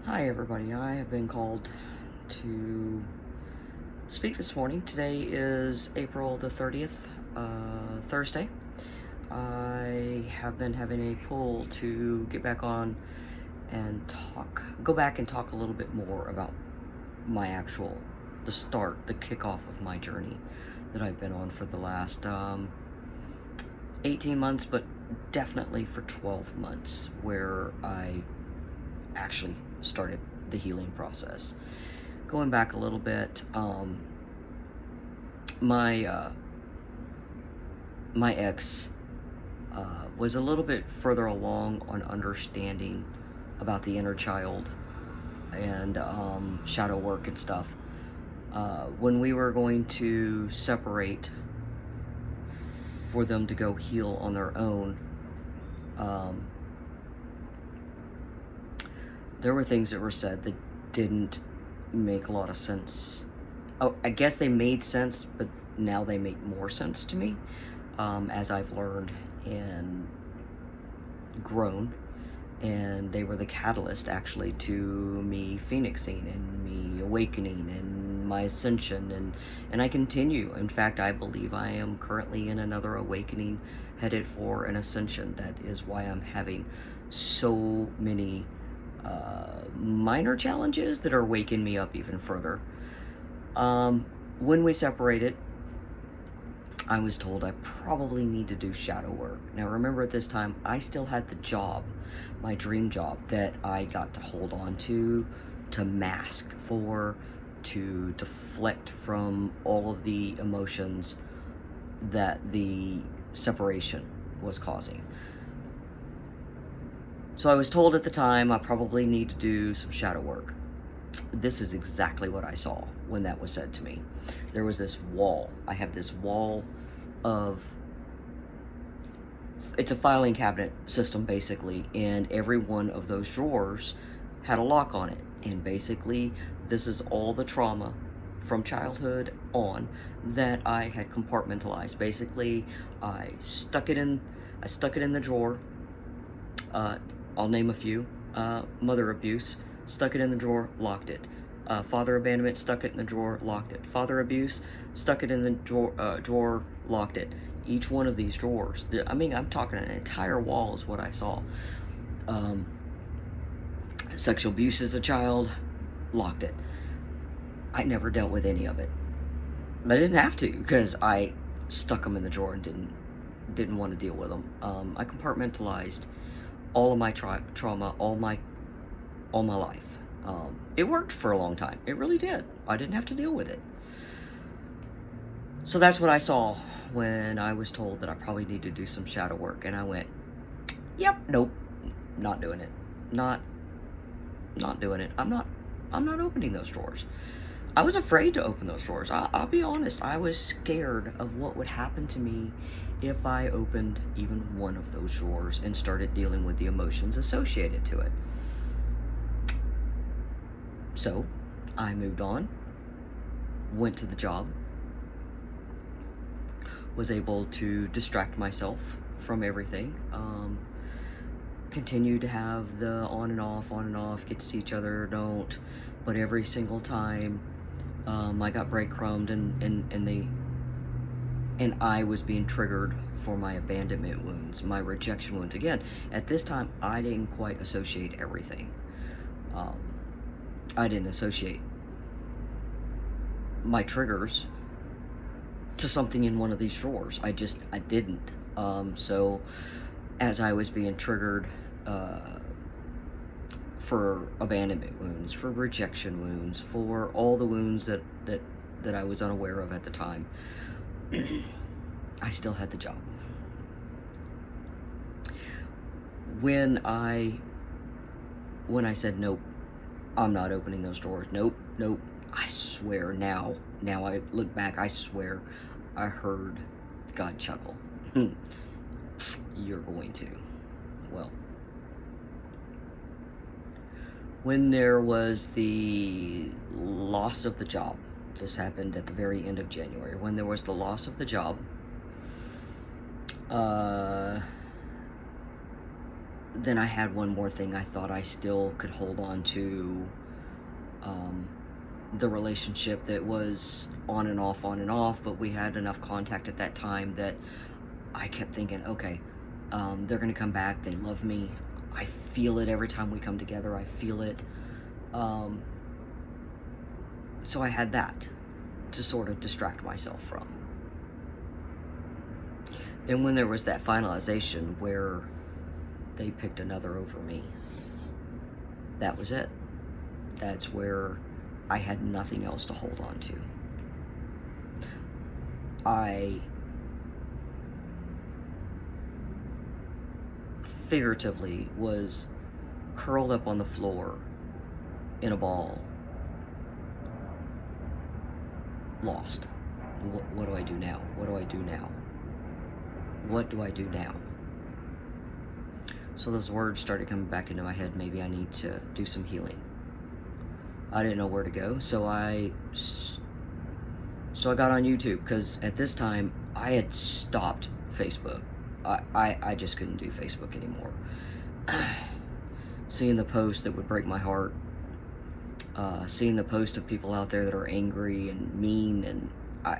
Hi, everybody. I have been called to speak this morning. Today is April the 30th, Thursday. I have been having a pull to get back on and go back and talk a little bit more about the start, the kickoff of my journey that I've been on for the last 18 months, but definitely for 12 months, where I actually started the healing process. Going back a little bit, my my ex was a little bit further along on understanding about the inner child and shadow work and stuff. When we were going to separate for them to go heal on their own, um, there were things that were said that didn't make a lot of sense. Oh, I guess they made sense, but now they make more sense to me as I've learned and grown. And they were the catalyst, actually, to me phoenixing and me awakening and my ascension. And I continue. In fact, I believe I am currently in another awakening, headed for an ascension. That is why I'm having so many minor challenges that are waking me up even further. When we separated, I was told I probably need to do shadow work. Now, remember, at this time, I still had the job, my dream job, that I got to hold on to mask for, to deflect from all of the emotions that the separation was causing. So I was told at the time I probably need to do some shadow work. This is exactly what I saw when that was said to me. There was this wall. I have this wall of, it's a filing cabinet system basically, and every one of those drawers had a lock on it. And basically, this is all the trauma from childhood on that I had compartmentalized. Basically, I stuck it in the drawer. I'll name a few. Mother abuse, stuck it in the drawer, locked it. Father abandonment, stuck it in the drawer, locked it. Father abuse, stuck it in the drawer, locked it. Each one of these drawers, I'm talking an entire wall is what I saw. Sexual abuse as a child, locked it. I never dealt with any of it. But I didn't have to, because I stuck them in the drawer and didn't want to deal with them. I compartmentalized all of my trauma, all my life. It worked for a long time. It really did. I didn't have to deal with it. So that's what I saw when I was told that I probably need to do some shadow work, and I went, "Yep, nope, not doing it. Not doing it. I'm not opening those drawers." I was afraid to open those drawers. I'll be honest. I was scared of what would happen to me if I opened even one of those drawers and started dealing with the emotions associated to it. So I moved on, went to the job, was able to distract myself from everything, continue to have the on and off, get to see each other, don't, but every single time I got breadcrumbed and I was being triggered for my abandonment wounds, my rejection wounds. Again, at this time, I didn't quite associate everything. I didn't associate my triggers to something in one of these drawers. I didn't. So as I was being triggered for abandonment wounds, for rejection wounds, for all the wounds that I was unaware of at the time, I still had the job. When I said, "Nope, I'm not opening those doors. Nope, nope," I swear now I look back, I swear I heard God chuckle. "You're going to." Well, when there was the loss of the job, this happened at the very end of January, when there was the loss of the job, then I had one more thing. I thought I still could hold on to the relationship that was on and off, but we had enough contact at that time that I kept thinking, okay, they're going to come back. They love me. I feel it every time we come together. I feel it. So I had that to sort of distract myself from. Then when there was that finalization where they picked another over me, that was it. That's where I had nothing else to hold on to. I figuratively was curled up on the floor in a ball, lost. What do I do now? What do I do now? What do I do now? So those words started coming back into my head. Maybe I need to do some healing. I didn't know where to go, so I got on YouTube, because at this time I had stopped Facebook. I just couldn't do Facebook anymore. Seeing the posts that would break my heart, seeing the posts of people out there that are angry and mean, and I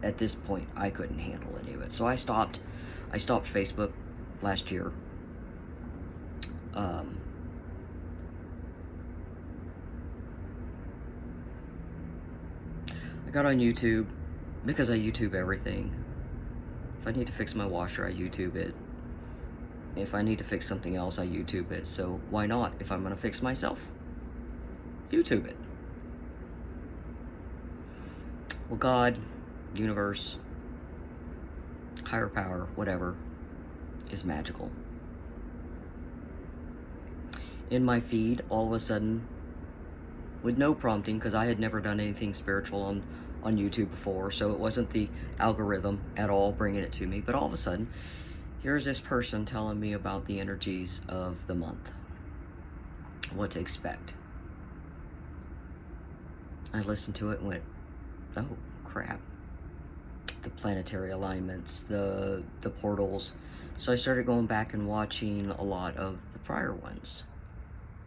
at this point I couldn't handle any of it. So I stopped Facebook last year. I got on YouTube because I YouTube everything. If I need to fix my washer, I YouTube it. If I need to fix something else, I YouTube it. So why not? If I'm going to fix myself, YouTube it. Well, God, universe, higher power, whatever, is magical. In my feed, all of a sudden, with no prompting, because I had never done anything spiritual on YouTube before, so it wasn't the algorithm at all bringing it to me, but all of a sudden, here's this person telling me about the energies of the month, what to expect. I listened to it and went, oh crap, the planetary alignments, the portals. So I started going back and watching a lot of the prior ones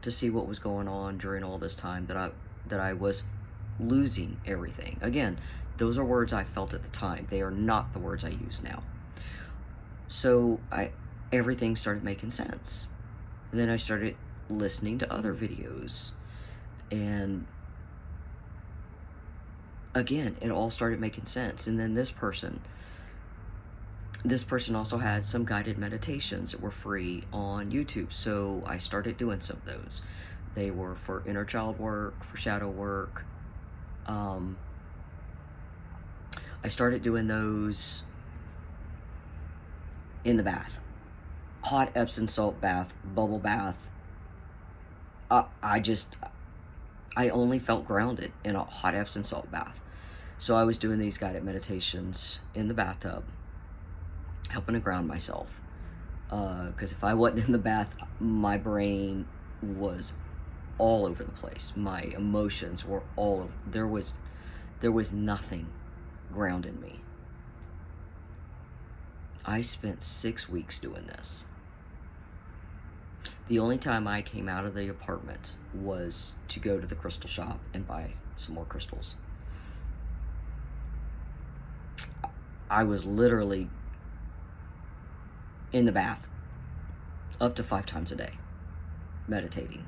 to see what was going on during all this time that I was losing everything. Again, those are words I felt at the time. They are not the words I use now. So everything started making sense. And then I started listening to other videos, and again, it all started making sense. And then this person also had some guided meditations that were free on YouTube, so I started doing some of those. They were for inner child work, for shadow work. I started doing those in the bath. Hot Epsom salt bath, bubble bath. I only felt grounded in a hot Epsom salt bath. So I was doing these guided meditations in the bathtub, helping to ground myself. Because if I wasn't in the bath, my brain was all over the place. My emotions were all over. There was nothing grounding me. I spent 6 weeks doing this. The only time I came out of the apartment was to go to the crystal shop and buy some more crystals. I was literally in the bath up to 5 times a day, meditating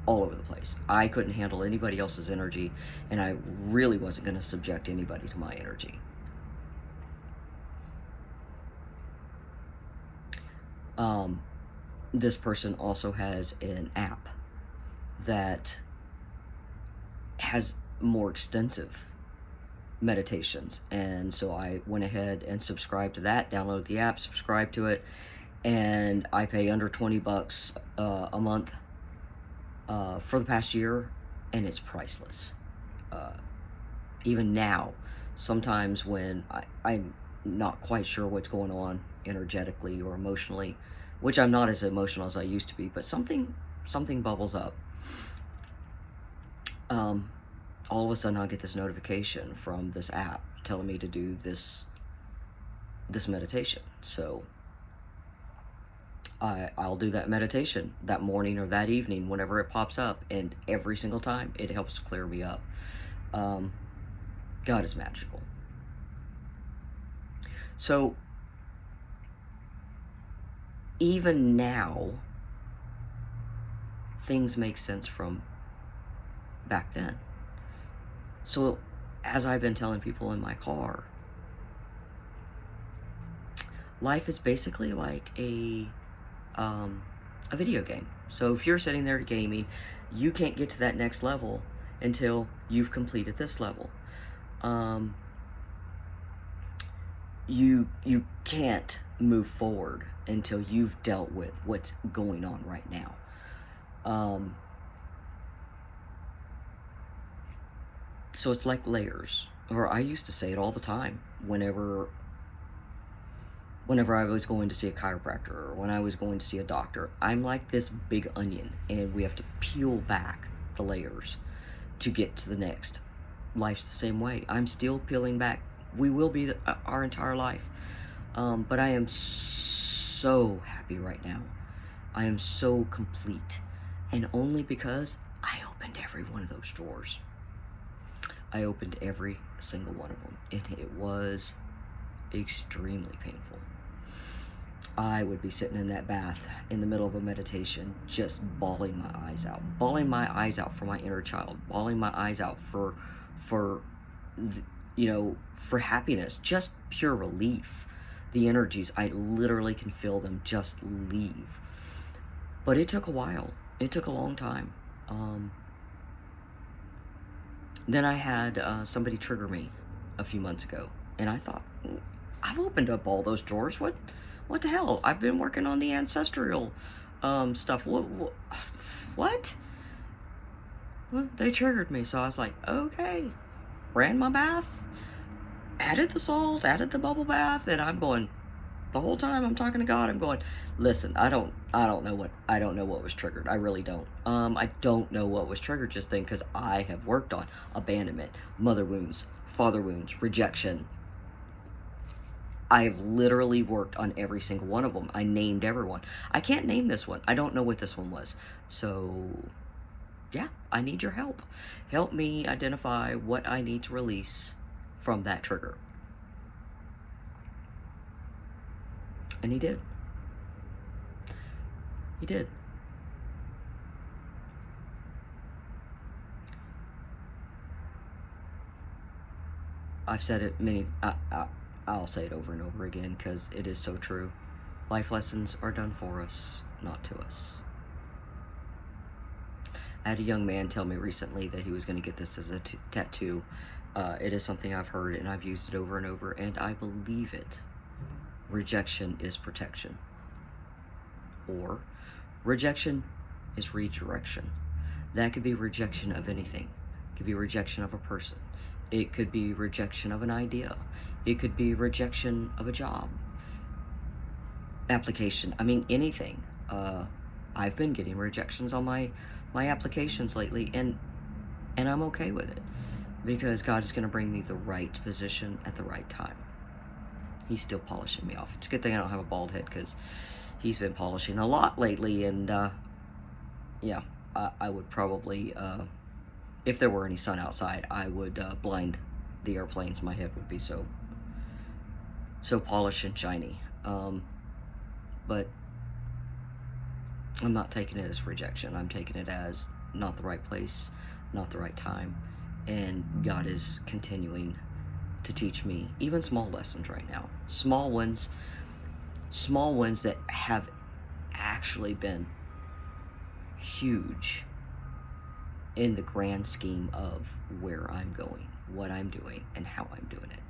all over the place. I couldn't handle anybody else's energy, and I really wasn't going to subject anybody to my energy. This person also has an app that has more extensive meditations, and so I went ahead and subscribed to that, downloaded the app, subscribed to it, and I pay under $20 a month for the past year, and it's priceless. Even now, sometimes when I'm not quite sure what's going on energetically or emotionally, which I'm not as emotional as I used to be, but something bubbles up. All of a sudden I'll get this notification from this app telling me to do this meditation. So I'll do that meditation that morning or that evening whenever it pops up, and every single time it helps clear me up. Um, God is magical. So even now, things make sense from back then. So as I've been telling people in my car, life is basically like a video game. So if you're sitting there gaming, you can't get to that next level until you've completed this level. You can't move forward until you've dealt with what's going on right now. So it's like layers, or I used to say it all the time whenever I was going to see a chiropractor or when I was going to see a doctor. I'm like this big onion, and we have to peel back the layers to get to the next. Life's the same way. I'm still peeling back. We will be our entire life. But I am so happy right now. I am so complete. And only because I opened every one of those drawers. I opened every single one of them. And it was extremely painful. I would be sitting in that bath in the middle of a meditation, just bawling my eyes out. Bawling my eyes out for my inner child. Bawling my eyes out for happiness. Just pure relief. The energies, I literally can feel them just leave. But it took a while. It took a long time. Then I had somebody trigger me a few months ago. And I thought, I've opened up all those drawers. What the hell? I've been working on the ancestral stuff. What? Well, they triggered me. So I was like, okay. Ran my bath. Added the salt. Added the bubble bath. And I'm going, the whole time I'm talking to God, I'm going, listen, I don't know what was triggered. I really don't. I don't know what was triggered just then, because I have worked on abandonment, mother wounds, father wounds, rejection. I've literally worked on every single one of them. I named everyone. I can't name this one. I don't know what this one was. So, yeah, I need your help. Help me identify what I need to release from that trigger. And he did. He did. I've said it I'll say it over and over again, because it is so true. Life lessons are done for us, not to us. I had a young man tell me recently that he was going to get this as a tattoo. It is something I've heard, and I've used it over and over, and I believe it. Rejection is protection. Or rejection is redirection. That could be rejection of anything. It could be rejection of a person. It could be rejection of an idea. It could be rejection of a job application. I mean, anything. I've been getting rejections on my applications lately, and I'm okay with it, because God is going to bring me the right position at the right time. He's still polishing me off. It's a good thing I don't have a bald head, because he's been polishing a lot lately, and yeah, I would probably, if there were any sun outside, I would blind the airplanes. My head would be so polished and shiny. But I'm not taking it as rejection. I'm taking it as not the right place, not the right time. And God is continuing to teach me even small lessons right now. Small ones that have actually been huge in the grand scheme of where I'm going, what I'm doing, and how I'm doing it.